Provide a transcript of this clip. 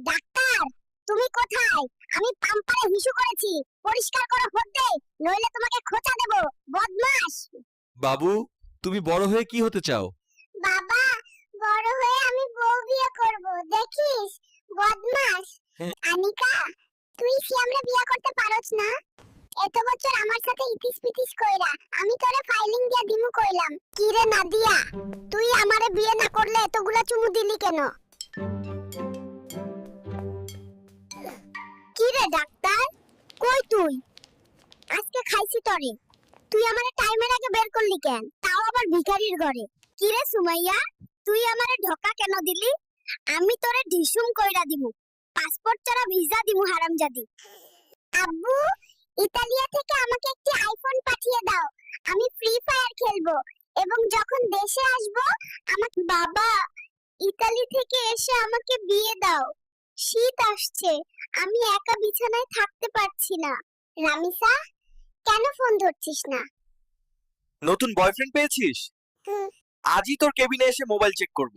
Doctor, তুমি কোথায়? আমি পাম্পারে হিসু করেছি, পরিষ্কার করো হতে, নইলে তোমাকে খোঁচা দেব, বদমাশ। বাবু, তুমি বড় হয়ে কি হতে চাও? বাবা, বড় হয়ে আমি বউ বিয়ে করব, দেখিস, বদমাশ। আনিকা, তুই সিয়ামরে বিয়ে করতে পারছ না? এত বছর আমার সাথে ইতিস পিতিস কইরা আমি তোরে ফাইলিং দিয়া দিমু কইলাম। কি রে নাদিয়া, তুই আমারে বিয়ে না করলে এতগুলা চুমু দিলি কেন? কি রে ডাক্তার, কই তুই? আজকে খাইছি তরে, তুই আমারে টাইমের আগে বের করলি কেন, তাও আবার ভিখারির ঘরে? কি রে সুমাইয়া, তুই আমারে ঢোকা কেন দিলি? আমি তোরে ঢিসুম কইরা দিমু, পাসপোর্ট ছাড়া ভিসা দিমু হারামজাদি। আব্বু, ইতালিয়া থেকে আমাকে একটি আইফোন পাঠিয়ে দাও, আমি ফ্রি ফায়ার খেলবো এবং যখন দেশে আসব আমাকে। বাবা, ইতালি থেকে এসে আমাকে বিয়ে দাও, শীত আসছে, আমি একা বিছানায় থাকতে পারছি না। রামিসা, কেন ফোন ধরছিস না? নতুন বয়ফ্রেন্ড পেয়েছিস? হুম। আজই তোর কেবিনে এসে মোবাইল চেক করব।